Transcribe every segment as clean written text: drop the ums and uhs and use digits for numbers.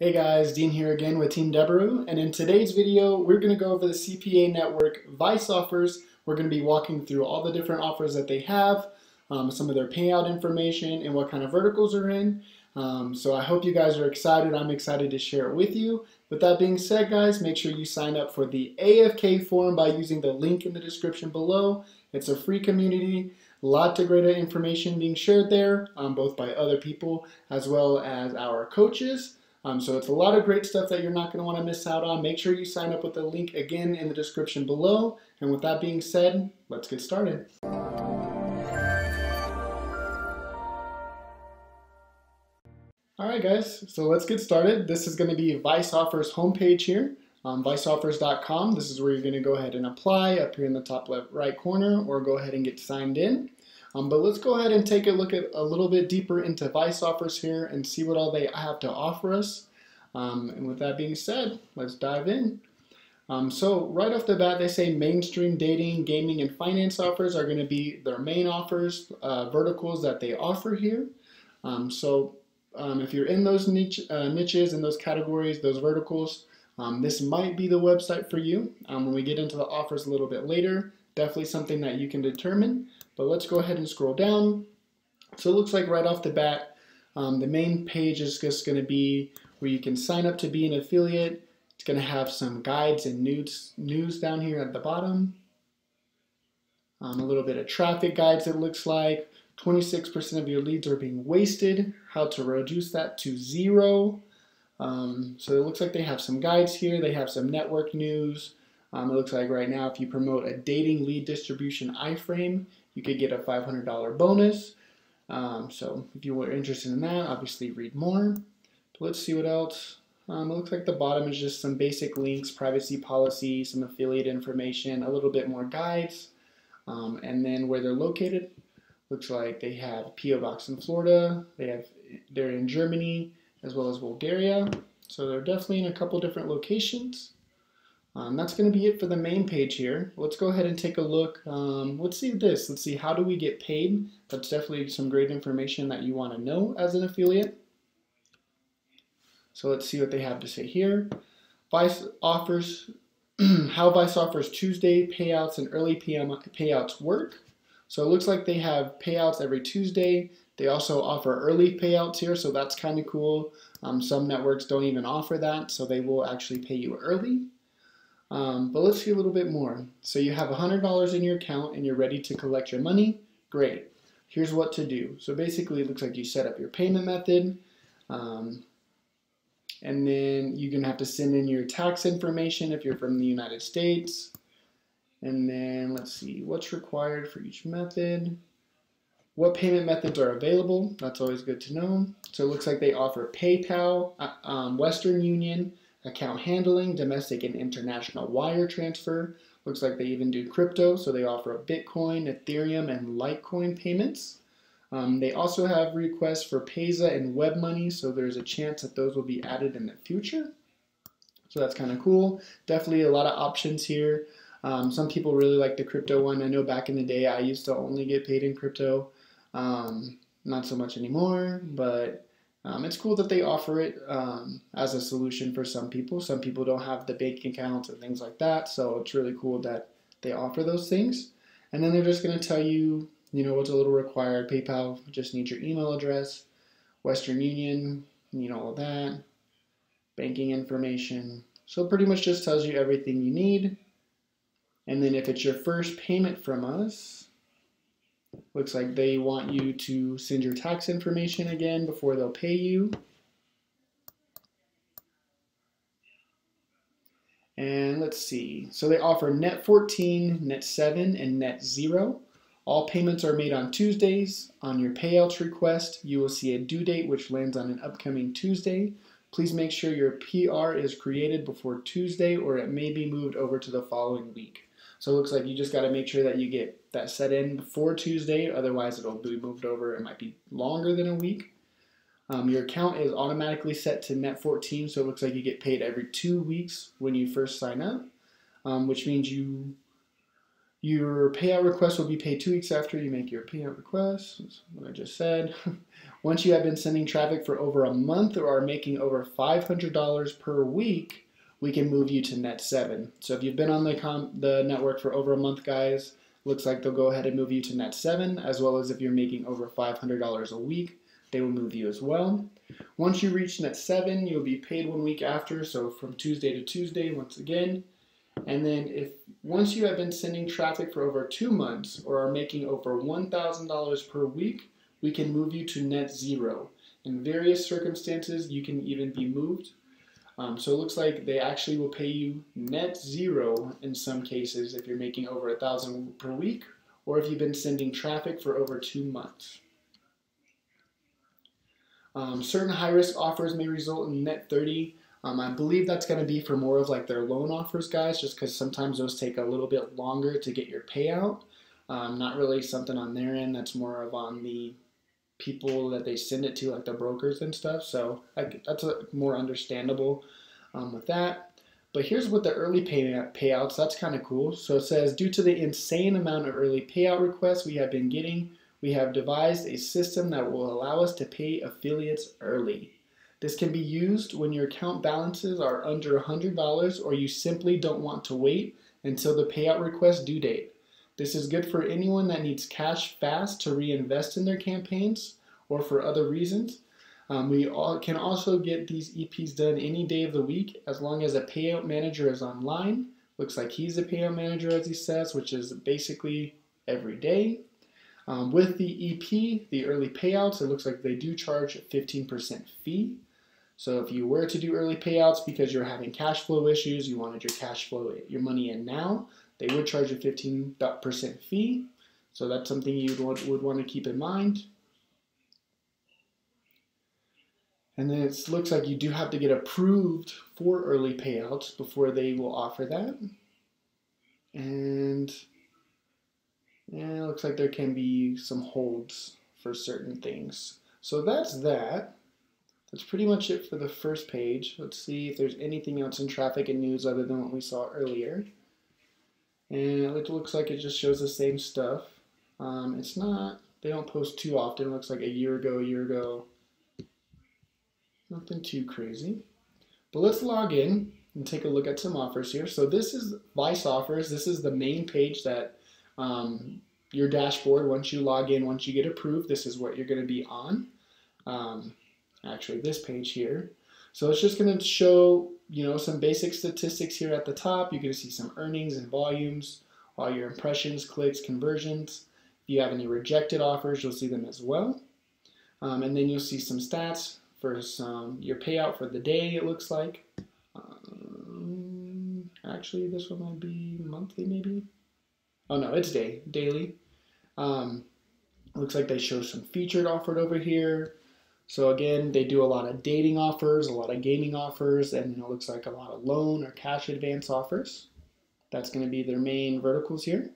Hey guys, Dean here again with Team Debaru, and in today's video we're going to go over the CPA network Vice offers. We're going to be walking through all the different offers that they have, some of their payout information, and what kind of verticals are in. So I hope you guys are excited. I'm excited to share it with you. With that being said, guys, make sure you sign up for the AFK forum by using the link in the description below. It's a free community. Lots of great information being shared there, both by other people as well as our coaches. So it's a lot of great stuff that you're not going to want to miss out on. Make sure you sign up with the link again in the description below. And with that being said, let's get started. Alright guys, so let's get started. This is going to be Vice Offers homepage here on viceoffers.com. This is where you're going to go ahead and apply up here in the top left right corner, or go ahead and get signed in. But let's go ahead and take a look at a little bit deeper into Vice offers here and see what all they have to offer us. And with that being said, let's dive in. So right off the bat, they say mainstream dating, gaming, and finance offers are going to be their main offers, verticals that they offer here. If you're in those niches, in those categories, those verticals, this might be the website for you. When we get into the offers a little bit later, definitely something that you can determine. But let's go ahead and scroll down. So it looks like right off the bat, the main page is just going to be where you can sign up to be an affiliate. It's going to have some guides and news down here at the bottom. A little bit of traffic guides, it looks like. 26% of your leads are being wasted. How to reduce that to 0. So it looks like they have some guides here. They have some network news. It looks like right now if you promote a dating lead distribution iframe, you could get a $500 bonus. So if you were interested in that, obviously read more. But let's see what else. It looks like the bottom is just some basic links, privacy policy, some affiliate information, a little bit more guides. And then where they're located, looks like they have P.O. Box in Florida. They're in Germany as well as Bulgaria. So they're definitely in a couple different locations. That's going to be it for the main page here. Let's go ahead and take a look. Let's see this. Let's see, how do we get paid? That's definitely some great information that you want to know as an affiliate. So let's see what they have to say here. Vice offers, how Vice offers Tuesday payouts and early PM payouts work. So it looks like they have payouts every Tuesday. They also offer early payouts here, so that's kind of cool. Some networks don't even offer that, so they will actually pay you early. But let's see a little bit more. So you have $100 in your account and you're ready to collect your money. Great. Here's what to do. So basically it looks like you set up your payment method, and then you're going to have to send in your tax information if you're from the United States. And then let's see what's required for each method. What payment methods are available? That's always good to know. So it looks like they offer PayPal, Western Union, account handling, domestic and international wire transfer. Looks like they even do crypto, so they offer Bitcoin, Ethereum, and Litecoin payments. They also have requests for Payza and web money, so there's a chance that those will be added in the future. So that's kind of cool. Definitely a lot of options here. Some people really like the crypto one. I know back in the day I used to only get paid in crypto. Not so much anymore, but it's cool that they offer it as a solution for some people. Some people don't have the bank accounts and things like that, so it's really cool that they offer those things. And then they're just going to tell you, what's a little required. PayPal just needs your email address. Western Union, all of that. Banking information. So it pretty much just tells you everything you need. And then if it's your first payment from us, looks like they want you to send your tax information again before they'll pay you. And let's see. So they offer net 14, net 7, and net 0. All payments are made on Tuesdays. On your payouts request, you will see a due date which lands on an upcoming Tuesday. Please make sure your PR is created before Tuesday, or it may be moved over to the following week. So it looks like you just got to make sure that you get that set in before Tuesday, otherwise it'll be moved over. It might be longer than a week. Your account is automatically set to net 14, so it looks like you get paid every 2 weeks when you first sign up, which means Your payout request will be paid 2 weeks after you make your payout request. That's what I just said. Once you have been sending traffic for over a month or are making over $500 per week, we can move you to net 7. So if you've been on the network for over a month, guys, looks like they'll go ahead and move you to net 7, as well as if you're making over $500 a week, they will move you as well. Once you reach net 7, you'll be paid 1 week after, so from Tuesday to Tuesday once again. And then if once you have been sending traffic for over 2 months or are making over $1,000 per week, we can move you to net 0. In various circumstances, you can even be moved. So it looks like they actually will pay you net 0 in some cases if you're making over $1,000 per week or if you've been sending traffic for over 2 months. Certain high-risk offers may result in net 30. I believe that's going to be for more of like their loan offers, guys, just because sometimes those take a little bit longer to get your payout. Not really something on their end. That's more of on the people that they send it to, like the brokers and stuff. So that's more understandable with that. But here's what the early payouts, that's kind of cool. So it says, due to the insane amount of early payout requests we have been getting, we have devised a system that will allow us to pay affiliates early. This can be used when your account balances are under $100 or you simply don't want to wait until the payout request due date. This is good for anyone that needs cash fast to reinvest in their campaigns or for other reasons. We can also get these EPs done any day of the week as long as a payout manager is online. Looks like he's a payout manager, as he says, which is basically every day. With the EP, the early payouts, it looks like they do charge a 15% fee. So if you were to do early payouts because you're having cash flow issues, you wanted your money in now, they would charge a 15% fee. So that's something you would want to keep in mind. And then it looks like you do have to get approved for early payouts before they will offer that. And yeah, it looks like there can be some holds for certain things. So that's that. That's pretty much it for the first page. Let's see if there's anything else in traffic and news other than what we saw earlier. And it looks like it just shows the same stuff. It's not, they don't post too often. It looks like a year ago. Nothing too crazy. But let's log in and take a look at some offers here. So this is Vice Offers. This is the main page that your dashboard, once you log in, once you get approved, this is what you're going to be on. Actually, this page here. So it's just going to show, some basic statistics here at the top. You're going to see some earnings and volumes, all your impressions, clicks, conversions. If you have any rejected offers, you'll see them as well. And then you'll see some stats for your payout for the day, it looks like. Actually, this one might be monthly, maybe. Oh no, it's daily. Looks like they show some featured offered over here. So again, they do a lot of dating offers, a lot of gaming offers, and it looks like a lot of loan or cash advance offers. That's going to be their main verticals here.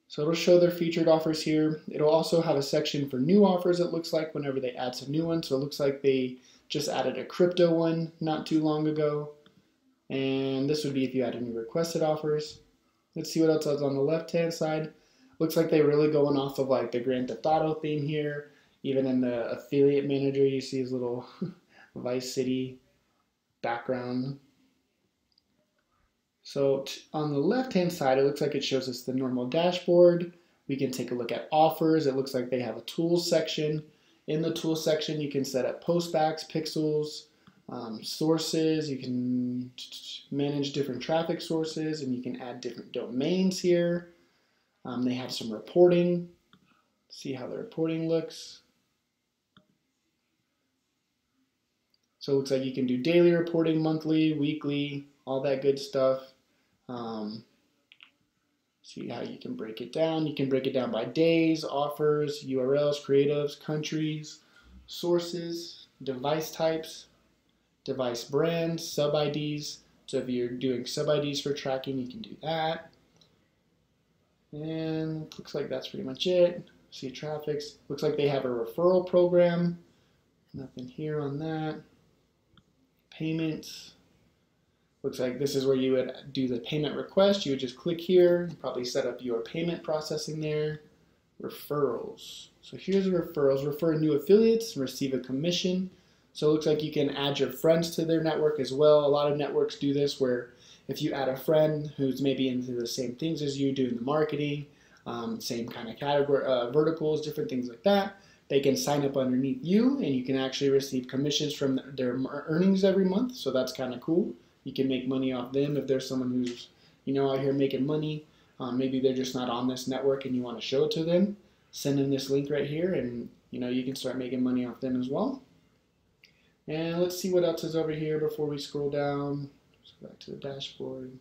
So it'll show their featured offers here. It'll also have a section for new offers, it looks like, whenever they add some new ones. So it looks like they just added a crypto one not too long ago. And this would be if you had any requested offers. Let's see what else is on the left-hand side. Looks like they're really going off of like the Grand Theft Auto theme here. Even in the affiliate manager, you see his little Vice City background. So on the left-hand side, it looks like it shows us the normal dashboard. We can take a look at offers. It looks like they have a tools section. In the tools section, you can set up postbacks, pixels, sources. You can manage different traffic sources, and you can add different domains here. They have some reporting. See how the reporting looks. So it looks like you can do daily reporting, monthly, weekly, all that good stuff. See how you can break it down. You can break it down by days, offers, URLs, creatives, countries, sources, device types, device brands, sub-IDs. So if you're doing sub-IDs for tracking, you can do that. And it looks like that's pretty much it. See traffics. Looks like they have a referral program. Nothing here on that. Payments. Looks like this is where you would do the payment request. You would just click here, probably set up your payment processing there. Referrals. So here's referrals. Refer new affiliates and receive a commission. So it looks like you can add your friends to their network as well. A lot of networks do this where if you add a friend who's maybe into the same things as you, doing the marketing, same kind of category, verticals, different things like that, they can sign up underneath you and you can actually receive commissions from their earnings every month. So that's kind of cool. You can make money off them if there's someone who's, out here making money. Maybe they're just not on this network and you want to show it to them. Send them this link right here and you can start making money off them as well. And let's see what else is over here before we scroll down. Let's go back to the dashboard.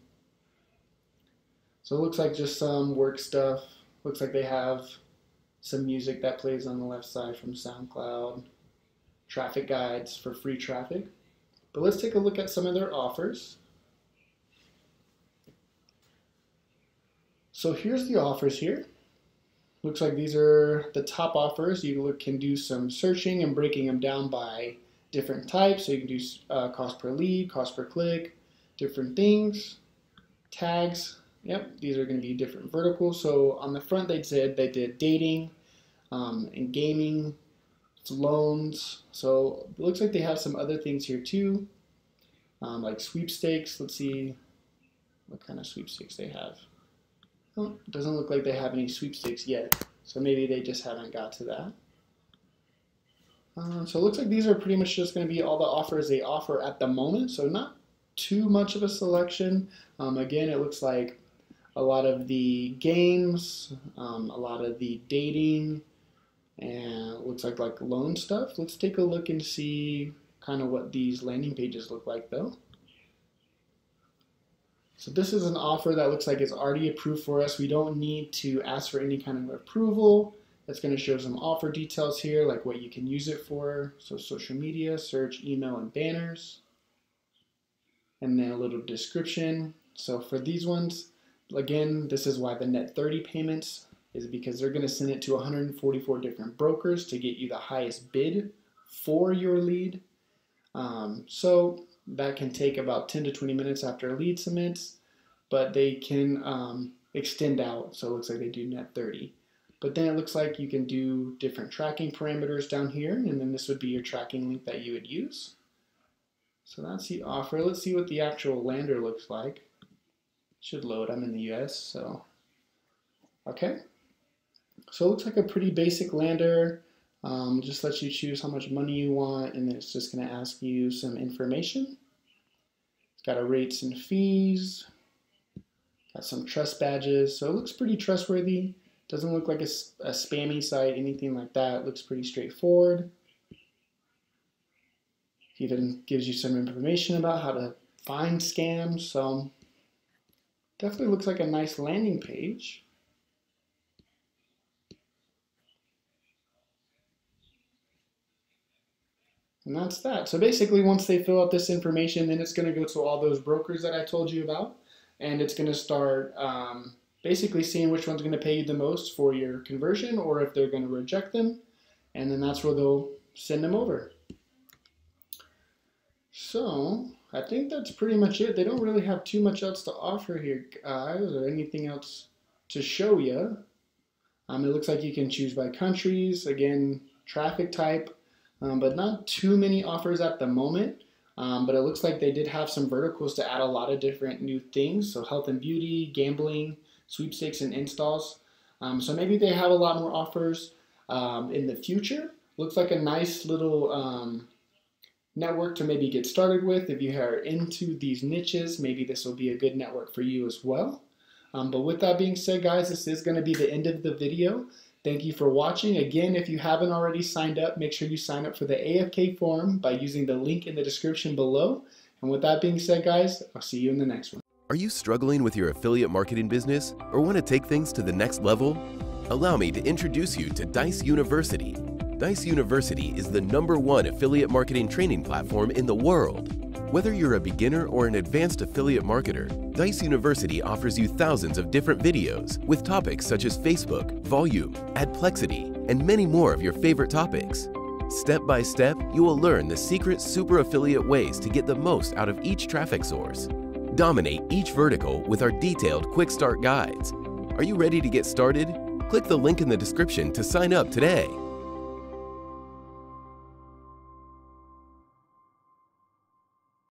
So it looks like just some work stuff. Looks like they have some music that plays on the left side from SoundCloud. Traffic guides for free traffic. But let's take a look at some of their offers. So here's the offers here. Looks like these are the top offers. You can do some searching and breaking them down by different types. So you can do cost per lead, cost per click, different things, tags. Yep, these are going to be different verticals. So on the front they said they did dating and gaming, loans. So it looks like they have some other things here too, like sweepstakes. Let's see what kind of sweepstakes they have. Oh, it doesn't look like they have any sweepstakes yet, so maybe they just haven't got to that. So it looks like these are pretty much just going to be all the offers they offer at the moment, so not too much of a selection. Again, it looks like a lot of the games, a lot of the dating, and it looks like loan stuff. Let's take a look and see kind of what these landing pages look like though. So this is an offer that looks like it's already approved for us. We don't need to ask for any kind of approval. It's going to show some offer details here, like what you can use it for. So social media, search, email, and banners. And then a little description. So for these ones, again, this is why the net 30 payments is because they're going to send it to 144 different brokers to get you the highest bid for your lead. So that can take about 10 to 20 minutes after a lead submits, but they can extend out. So it looks like they do net 30. But then it looks like you can do different tracking parameters down here, and then this would be your tracking link that you would use. So that's the offer. Let's see what the actual lander looks like. Should load. I'm in the US, so okay. So it looks like a pretty basic lander. Just lets you choose how much money you want, and then it's just going to ask you some information. It's got a rates and fees, got some trust badges, so it looks pretty trustworthy. Doesn't look like a spammy site, anything like that. It looks pretty straightforward. Even gives you some information about how to find scams, so definitely looks like a nice landing page. And that's that. So basically once they fill out this information, then it's going to go to all those brokers that I told you about, and it's going to start basically seeing which one's going to pay you the most for your conversion, or if they're going to reject them, and then that's where they'll send them over. So I think that's pretty much it. They don't really have too much else to offer here, guys, or anything else to show you. It looks like you can choose by countries, again, traffic type, but not too many offers at the moment. But it looks like they did have some verticals to add a lot of different new things. So health and beauty, gambling, sweepstakes, and installs. So maybe they have a lot more offers in the future. Looks like a nice little network to maybe get started with. If you are into these niches, maybe this will be a good network for you as well. But with that being said, guys, this is going to be the end of the video. Thank you for watching. Again, if you haven't already signed up, make sure you sign up for the AFK forum by using the link in the description below. And with that being said, guys, I'll see you in the next one. Are you struggling with your affiliate marketing business or want to take things to the next level? Allow me to introduce you to Dijs University. Dijs University is the #1 affiliate marketing training platform in the world. Whether you're a beginner or an advanced affiliate marketer, Dijs University offers you thousands of different videos with topics such as Facebook, volume, adplexity, and many more of your favorite topics. Step by step, you will learn the secret super affiliate ways to get the most out of each traffic source. Dominate each vertical with our detailed Quick Start guides. Are you ready to get started? Click the link in the description to sign up today.